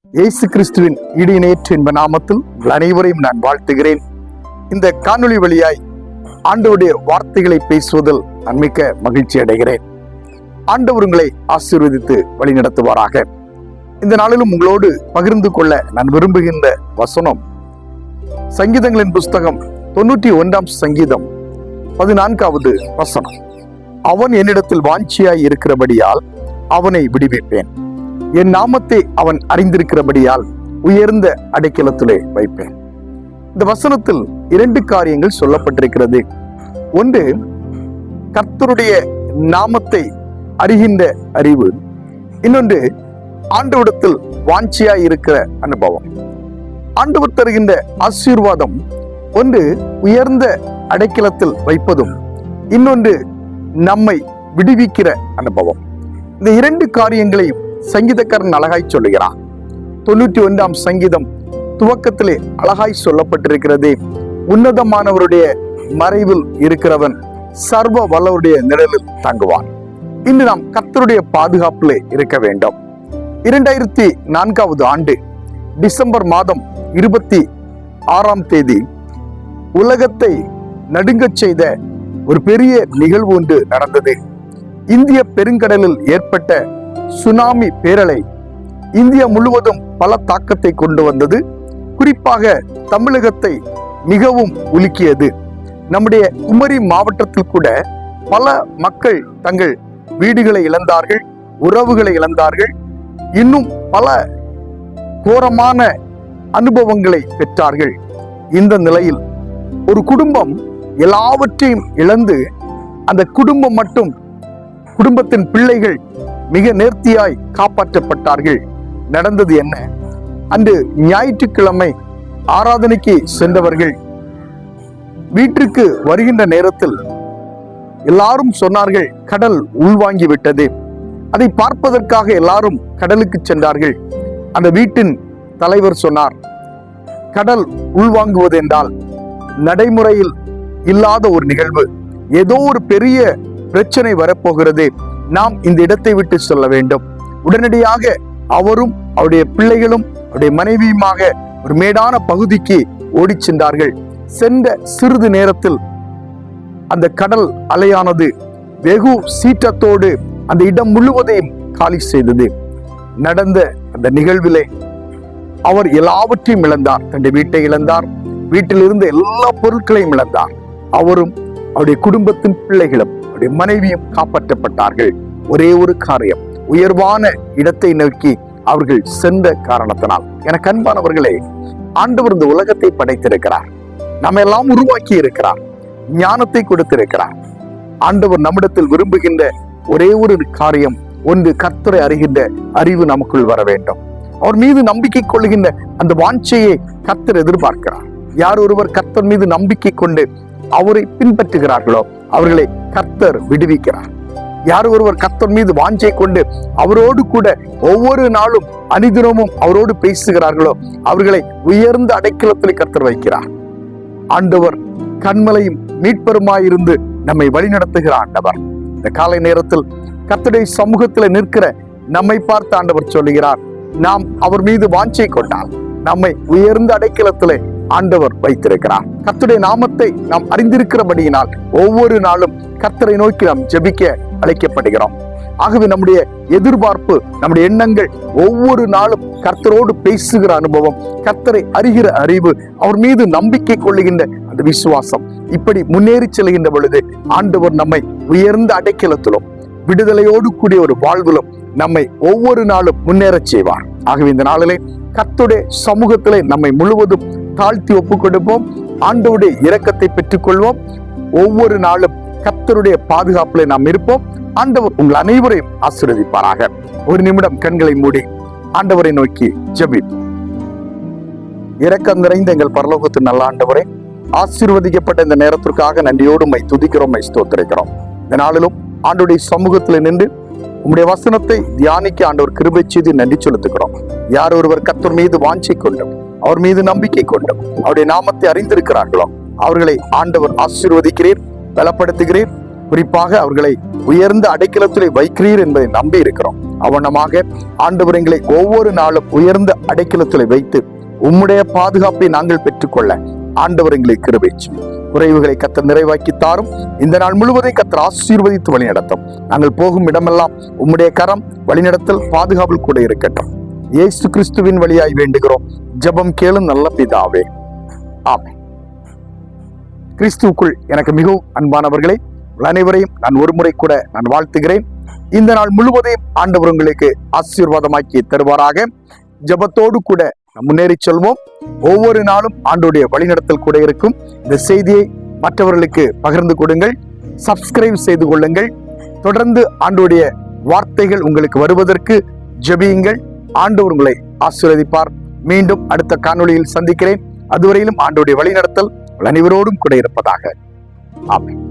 இயேசு கிறிஸ்துவின் இடிநேற்று என்ப நாமத்தில் உங்கள் அனைவரையும் நான் வாழ்த்துகிறேன். இந்த காணொளி வழியாய் ஆண்டவருடைய வார்த்தைகளை பேசுவதில் நான் மிக்க மகிழ்ச்சி அடைகிறேன். ஆண்டவர் உங்களை ஆசீர்வதித்து வழி நடத்துவாராக. இந்த நாளிலும் உங்களோடு பகிர்ந்து கொள்ள நான் விரும்புகின்ற வசனம் சங்கீதங்களின் புஸ்தகம் 91 சங்கீதம் 14வது வசனம். அவன் என்னிடத்தில் வாஞ்சியாய் இருக்கிறபடியால் அவனை விடுவிப்பேன். என் நாமத்தை அவன் அறிந்திருக்கிறபடியால் உயர்ந்த அடைக்கலத்திலே வைப்பேன். இந்த வசனத்தில் 2 காரியங்கள் சொல்லப்பட்டிருக்கிறது. ஒன்று, கர்த்தருடைய நாமத்தை அறிகின்ற அறிவு. இன்னொன்று, ஆண்டவரிடத்தில் வாஞ்சியாய் இருக்கிற அனுபவம். ஆண்டவர் தருகின்ற ஆசீர்வாதம் ஒன்று உயர்ந்த அடைக்கலத்தில் வைப்பதும், இன்னொன்று நம்மை விடுவிக்கிற அனுபவம். இந்த 2 காரியங்களையும் சங்கீதக்காரன் அழகாய் சொல்லுகிறார். 91 சங்கீதம் துவக்கத்திலே அழகாய் சொல்லப்பட்டிருக்கிறது. உன்னதமானவருடைய மறைவில் இருக்கிறவன் சர்வ வல்லவருடைய நிழலில் தங்குவான். இன்று நாம் கர்த்தருடைய பாதுகாப்பிலே இருக்க வேண்டும். 2004 ஆண்டு டிசம்பர் மாதம் 26 தேதி உலகத்தை நடுங்கச் செய்த ஒரு பெரிய நிகழ்வு ஒன்று நடந்தது. இந்திய பெருங்கடலில் ஏற்பட்ட சுனாமி பேரலை இந்தியா முழுவதும் பல தாக்கத்தை கொண்டு வந்தது. குறிப்பாக தமிழகத்தை மிகவும் உலுக்கியது. நம்முடைய குமரி மாவட்டத்தில் கூட பல மக்கள் தங்கள் வீடுகளை இழந்தார்கள், உறவுகளை இழந்தார்கள், இன்னும் பல கோரமான அனுபவங்களை பெற்றார்கள். இந்த நிலையில் ஒரு குடும்பம் எல்லாவற்றையும் இழந்து, அந்த குடும்பம் மட்டும், குடும்பத்தின் பிள்ளைகள் மிக நேர்த்தியாய் காப்பாற்றப்பட்டார்கள். நடந்தது என்ன? அன்று ஞாயிற்றுக்கிழமை ஆராதனைக்கு சென்றவர்கள் வீட்டிற்கு வருகின்ற நேரத்தில் எல்லாரும் சொன்னார்கள், கடல் உள்வாங்கி விட்டது. அதை பார்ப்பதற்காக எல்லாரும் கடலுக்கு சென்றார்கள். அந்த வீட்டின் தலைவர் சொன்னார், கடல் உள்வாங்குவது என்றால் நடைமுறையில் இல்லாத ஒரு நிகழ்வு, ஏதோ ஒரு பெரிய பிரச்சனை வரப்போகிறது, நாம் இந்த இடத்தை விட்டு சொல்ல வேண்டும். உடனடியாக அவரும் அவருடைய பிள்ளைகளும் அவருடைய மனைவியுமாக ஒரு மேடான பகுதிக்கு ஓடி சென்றார்கள். சென்ற சிறிது நேரத்தில் அந்த கடல் அலையானது வெகு சீற்றத்தோடு அந்த இடம் முழுவதையும் காலி செய்தது. நடந்த அந்த நிகழ்விலே அவர் எல்லாவற்றையும் இழந்தார். தன்னுடைய வீட்டை இழந்தார், வீட்டில் இருந்த எல்லா பொருட்களையும் இழந்தார். அவரும் அவருடைய குடும்பத்தின் பிள்ளைகளும் அவருடைய மனைவியும் காப்பாற்றப்பட்டார்கள். ஒரே ஒரு காரியம், உயர்வான இடத்தை நோக்கி அவர்கள் சென்ற காரணத்தினால். எனக்கு அன்பானவர்களே, ஆண்டவர் இந்த உலகத்தை படைத்திருக்கிறார், நம்ம எல்லாம் உருவாக்கி இருக்கிறார், ஞானத்தை கொடுத்திருக்கிறார். ஆண்டவர் நம்மிடத்தில் விரும்புகின்ற ஒரே ஒரு காரியம், ஒன்று, கர்த்தரை அறிகின்ற அறிவு நமக்குள் வர வேண்டும். அவர் மீது நம்பிக்கை கொள்ளுகின்ற அந்த வாஞ்சையை கர்த்தர் எதிர்பார்க்கிறார். யார் ஒருவர் கர்த்தர் மீது நம்பிக்கை கொண்டு அவரை பின்பற்றுகிறார்களோ அவர்களை கர்த்தர் விடுவிக்கிறார். யார் ஒருவர் கர்த்தர் மீது வாஞ்சை கொண்டு அவரோடு கூட ஒவ்வொரு நாளும் அனுதினமும் அவரோடு பேசுகிறார்களோ அவர்களை உயர்ந்த அடைக்கலத்தில் கர்த்தர் வைக்கிறார். ஆண்டவர் கண்மலையும் மீட்பருமாயிருந்து நம்மை வழிநடத்துகிற ஆண்டவர். இந்த காலை நேரத்தில் கர்த்தருடைய சமூகத்தில் நிற்கிற நம்மை பார்த்து ஆண்டவர் சொல்லுகிறார், நாம் அவர் மீது வாஞ்சை கொண்டால் நம்மை உயர்ந்த அடைக்கலத்திலே ஆண்டவர் வைத்திருக்கிறார். கர்த்தருடைய நாமத்தை நாம் அறிந்திருக்கிறபடியினால் ஒவ்வொரு நாளும் கர்த்தரை நோக்கி நாம் ஜெபிக்க அழைக்கப்படுகிறோம். ஆகவே நம்முடைய எதிர்பார்ப்பு, நம்முடைய எண்ணங்கள் ஒவ்வொரு நாளும் கர்த்தரோடு பேசுகிற அனுபவம், கர்த்தரை அறிகிற அறிவு, அவர் மீது நம்பிக்கை கொள்ளுகின்ற அந்த விசுவாசம், இப்படி முன்னேறி செல்கின்ற பொழுது ஆண்டவர் நம்மை உயர்ந்த அடைக்கலத்திலும் விடுதலையோடு கூடிய ஒரு வாழ்விலும் நம்மை ஒவ்வொரு நாளும் முன்னேறச் செய்வார். ஆகவே இந்த நாளிலே கர்த்தருடைய சமூகத்திலே நம்மை முழுவதும் தாழ்த்தி ஒப்புக் கொடுப்போம். ஆண்டவருடைய இரக்கத்தை பெற்றுக் கொள்வோம். ஒவ்வொரு நாளும் கர்த்தருடைய பாதுகாப்பிலே நாம் இருப்போம். ஆண்டவர் உங்கள் அனைவரையும் ஆசீர்வதிப்பாராக. ஒரு நிமிடம் கண்களை மூடி ஆண்டவரை நோக்கி ஜெபிப்போம். இரக்கம் நிறைந்த எங்கள் பரலோகத்தின் நல்ல ஆண்டவரே, ஆசீர்வதிக்கப்பட்ட இந்த நேரத்திற்காக நன்றியோடு உம்மை துதிக்கிறோம், ஸ்தோத்திரிக்கிறோம். இந்த நாளிலும் ஆண்டவருடைய சமூகத்தில் நின்று உம்முடைய வசனத்தை தியானிக்க ஆண்டவர் கிருபை செய்து நன்றி செலுத்துகிறோம். யார் ஒருவர் கர்த்தர் மீது வாஞ்சை கொண்டும் அவர் மீது நம்பிக்கை கொண்டும் அவருடைய நாமத்தை அறிந்திருக்கிறார்களோ அவர்களை ஆண்டவர் ஆசீர்வதிக்கிறீர், பலப்படுத்துகிறீர். குறிப்பாக அவர்களை உயர்ந்த அடைக்கலத்திலே வைக்கிறீர் என்பதை நம்பி இருக்கிறோம். அவனமாக ஆண்டவர் எங்களை ஒவ்வொரு நாளும் உயர்ந்த அடைக்கலத்திலே வைத்து உம்முடைய பாதுகாப்பை நாங்கள் பெற்றுக்கொள்ள ஆண்டவர் எங்களை கிருபை செய்யும். குறைவுகளை கர்த்தர் நிறைவாக்கி தாரும். இந்த நாள் முழுவதையும் கர்த்தர் ஆசீர்வதித்து வழிநடத்தும். நாங்கள் போகும் இடமெல்லாம் உம்முடைய கரம் வழிநடத்தல் பாதுகாப்பில் கூட இருக்கட்டும். இயேசு கிறிஸ்துவின் வழியாய் வேண்டுகிறோம். ஜெபம் கேளும் நல்ல பிதாவே, ஆமென். கிறிஸ்துவுக்குள் எனக்கு மிகவும் அன்பானவர்களே, அனைவரையும் நான் ஒரு முறை கூட நான் வாழ்த்துகிறேன். இந்த நாள் முழுவதையும் ஆண்டவர் உங்களுக்கு ஆசீர்வாதமாக்கி தருவாராக. ஜெபத்தோடு கூட முன்னேறி செல்வோம். ஒவ்வொரு நாளும் ஆண்டவருடைய வழிநடத்தல் கூட இருக்கும். இந்த செய்தியை மற்றவர்களுக்கு பகிர்ந்து கொடுங்கள். சப்ஸ்கிரைப் செய்து கொள்ளுங்கள். தொடர்ந்து ஆண்டவருடைய வார்த்தைகள் உங்களுக்கு வருவதற்கு ஜெபியுங்கள். ஆண்டவர் உங்களை ஆசீர்வதிப்பார். மீண்டும் அடுத்த காணொளியில் சந்திக்கிறேன். அதுவரையிலும் ஆண்டவருடைய வழிநடத்தல் அனைவரோடும் கூட இருப்பதாக. ஆமென்.